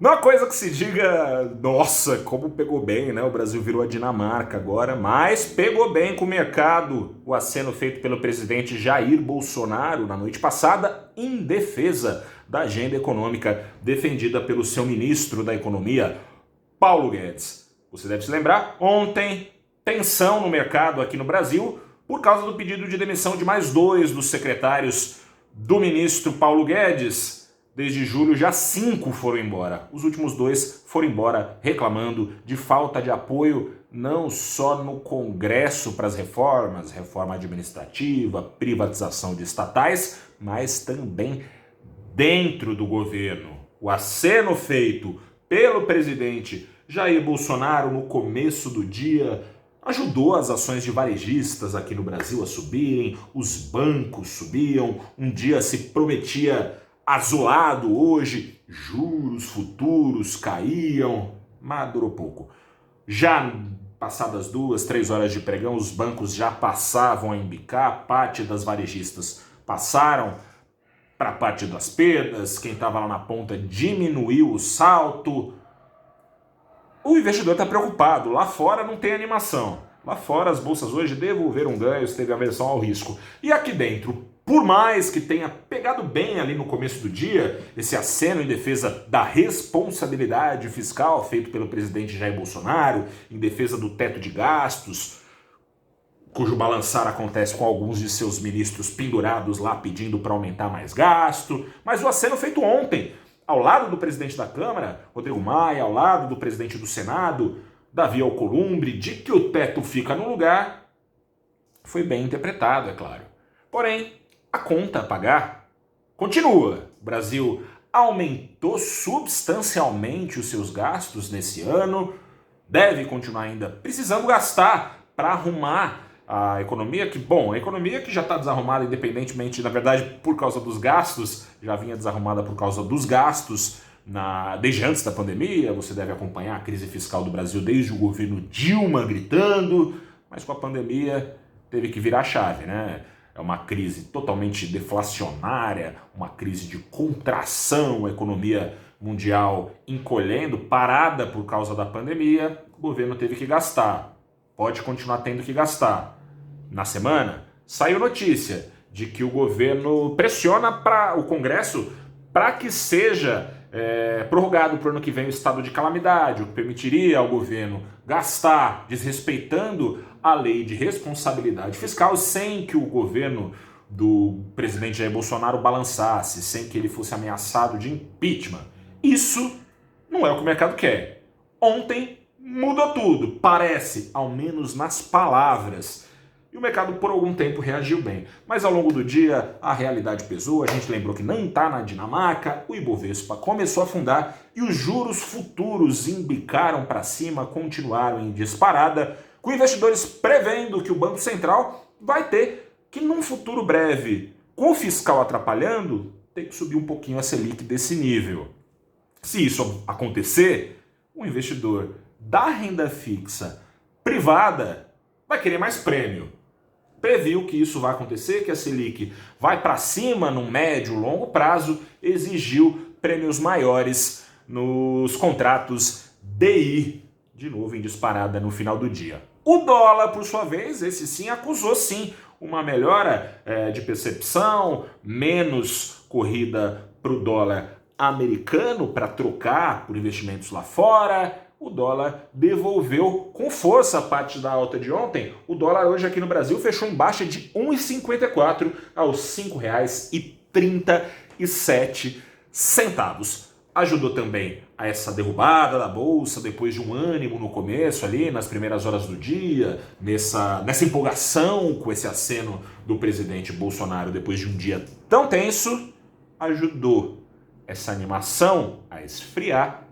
Não é coisa que se diga, nossa, como pegou bem, né? O Brasil virou a Dinamarca agora, mas pegou bem com o mercado o aceno feito pelo presidente Jair Bolsonaro na noite passada em defesa da agenda econômica defendida pelo seu ministro da Economia, Paulo Guedes. Você deve se lembrar, ontem, tensão no mercado aqui no Brasil por causa do pedido de demissão de mais 2 dos secretários do ministro Paulo Guedes. Desde julho, já 5 foram embora. Os últimos 2 foram embora reclamando de falta de apoio, não só no Congresso para as reformas, reforma administrativa, privatização de estatais, mas também dentro do governo. O aceno feito pelo presidente Jair Bolsonaro no começo do dia ajudou as ações de varejistas aqui no Brasil a subirem, os bancos subiam, um dia se prometia azulado, hoje juros futuros caíam, mas durou pouco. Já passadas 2, 3 horas de pregão, os bancos já passavam a embicar, parte das varejistas passaram para a parte das perdas, quem estava lá na ponta diminuiu o salto. O investidor está preocupado, lá fora não tem animação. Lá fora as bolsas hoje devolveram ganhos, teve aversão ao risco. E aqui dentro, por mais que tenha pegado bem ali no começo do dia, esse aceno em defesa da responsabilidade fiscal feito pelo presidente Jair Bolsonaro, em defesa do teto de gastos, cujo balançar acontece com alguns de seus ministros pendurados lá pedindo para aumentar mais gasto, mas o aceno feito ontem, ao lado do presidente da Câmara, Rodrigo Maia, ao lado do presidente do Senado, Davi Alcolumbre, de que o teto fica no lugar, foi bem interpretado, é claro. Porém, a conta a pagar continua. O Brasil aumentou substancialmente os seus gastos nesse ano, deve continuar ainda precisando gastar para arrumar a economia, a economia que já está desarrumada independentemente, na verdade, por causa dos gastos, já vinha desarrumada por causa dos gastos desde antes da pandemia. Você deve acompanhar a crise fiscal do Brasil desde o governo Dilma gritando, mas com a pandemia teve que virar a chave, né? É uma crise totalmente deflacionária, uma crise de contração, a economia mundial encolhendo, parada por causa da pandemia, o governo teve que gastar, pode continuar tendo que gastar. Na semana, saiu notícia de que o governo pressiona para o Congresso para que seja prorrogado para o ano que vem o estado de calamidade, o que permitiria ao governo gastar desrespeitando a lei de responsabilidade fiscal sem que o governo do presidente Jair Bolsonaro balançasse, sem que ele fosse ameaçado de impeachment. Isso não é o que o mercado quer. Ontem mudou tudo, parece, ao menos nas palavras. E o mercado por algum tempo reagiu bem. Mas ao longo do dia a realidade pesou, a gente lembrou que não está na Dinamarca, o Ibovespa começou a afundar e os juros futuros embicaram para cima, continuaram em disparada, com investidores prevendo que o Banco Central vai ter que, num futuro breve, com o fiscal atrapalhando, ter que subir um pouquinho a Selic desse nível. Se isso acontecer, o investidor da renda fixa privada vai querer mais prêmio. Previu que isso vai acontecer, que a Selic vai para cima no médio e longo prazo, exigiu prêmios maiores nos contratos DI, de novo em disparada no final do dia. O dólar, por sua vez, esse sim acusou sim uma melhora de percepção, menos corrida para o dólar americano para trocar por investimentos lá fora. O dólar devolveu com força a parte da alta de ontem. O dólar hoje aqui no Brasil fechou em baixa de 1,54 aos R$ 5,37. Ajudou também a essa derrubada da bolsa, depois de um ânimo no começo ali, nas primeiras horas do dia, nessa empolgação com esse aceno do presidente Bolsonaro depois de um dia tão tenso, ajudou essa animação a esfriar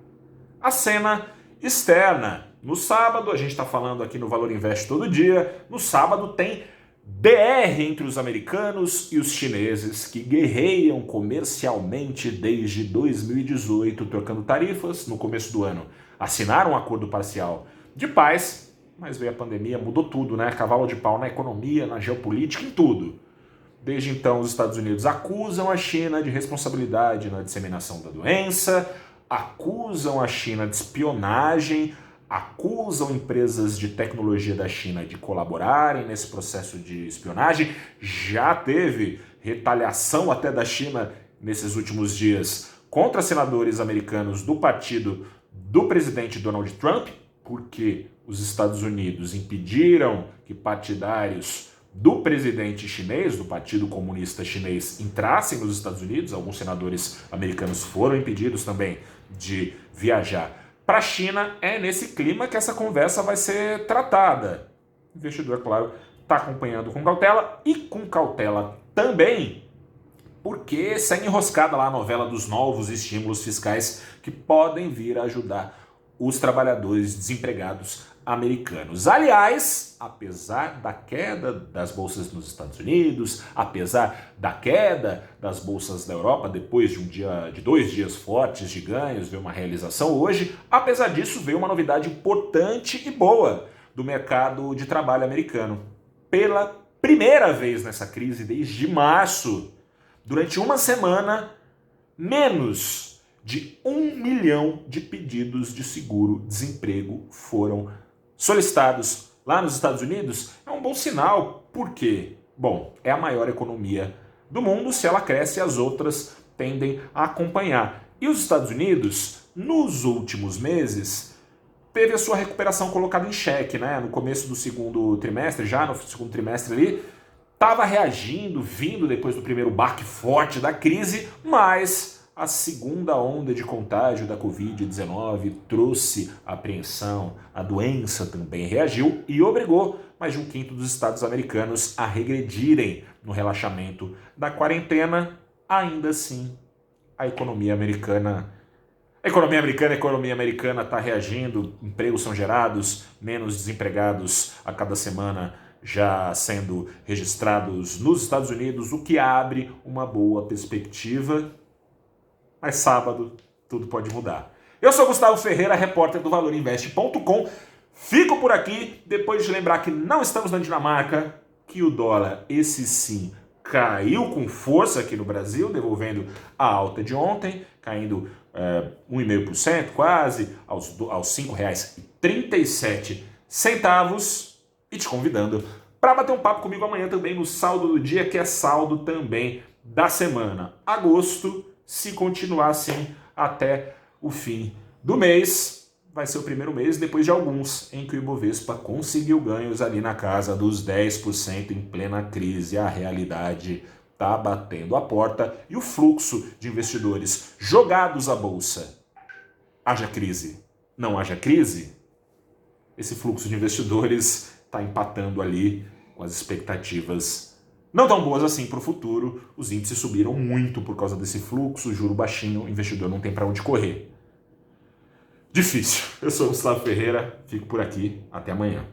a cena externa. No sábado, a gente está falando aqui no Valor Invest todo dia, no sábado tem DR entre os americanos e os chineses que guerreiam comercialmente desde 2018, trocando tarifas. No começo do ano assinaram um acordo parcial de paz, mas veio a pandemia, mudou tudo, né? Cavalo de pau na economia, na geopolítica, em tudo. Desde então, os Estados Unidos acusam a China de responsabilidade na disseminação da doença. acusam a China de espionagem, acusam empresas de tecnologia da China de colaborarem nesse processo de espionagem. Já teve retaliação até da China nesses últimos dias contra senadores americanos do partido do presidente Donald Trump, porque os Estados Unidos impediram que partidários do presidente chinês, do Partido Comunista Chinês, entrassem nos Estados Unidos. Alguns senadores americanos foram impedidos também de viajar para a China. É nesse clima que essa conversa vai ser tratada. O investidor, claro, está acompanhando com cautela, e com cautela também porque segue enroscada lá a novela dos novos estímulos fiscais que podem vir a ajudar os trabalhadores desempregados americanos. Aliás, apesar da queda das bolsas nos Estados Unidos, apesar da queda das bolsas da Europa, depois de 2 dias fortes de ganhos, veio uma realização hoje, apesar disso veio uma novidade importante e boa do mercado de trabalho americano. Pela primeira vez nessa crise desde março, durante uma semana, menos de 1 milhão de pedidos de seguro-desemprego foram solicitados lá nos Estados Unidos. É um bom sinal, porque, bom, é a maior economia do mundo. Se ela cresce, as outras tendem a acompanhar. E os Estados Unidos, nos últimos meses, teve a sua recuperação colocada em xeque, né? No começo do segundo trimestre, já no segundo trimestre ali, estava reagindo, vindo depois do primeiro baque forte da crise, mas a segunda onda de contágio da Covid-19 trouxe apreensão, a doença também reagiu e obrigou mais de 1/5 dos estados americanos a regredirem no relaxamento da quarentena. Ainda assim, a economia americana está reagindo, empregos são gerados, menos desempregados a cada semana já sendo registrados nos Estados Unidos, o que abre uma boa perspectiva. Mas sábado tudo pode mudar. Eu sou Gustavo Ferreira, repórter do ValorInvest.com. Fico por aqui, depois de lembrar que não estamos na Dinamarca, que o dólar, esse sim, caiu com força aqui no Brasil, devolvendo a alta de ontem, caindo 1,5% quase, aos R$ 5,37. E te convidando para bater um papo comigo amanhã também no saldo do dia, que é saldo também da semana. Agosto, se continuar assim até o fim do mês, vai ser o primeiro mês depois de alguns em que o Ibovespa conseguiu ganhos ali na casa dos 10% em plena crise. A realidade está batendo a porta e o fluxo de investidores jogados à bolsa. Haja crise, não haja crise, esse fluxo de investidores está empatando ali com as expectativas não tão boas assim para o futuro. Os índices subiram muito por causa desse fluxo, juro baixinho, o investidor não tem para onde correr. Difícil. Eu sou o Gustavo Ferreira, fico por aqui, até amanhã.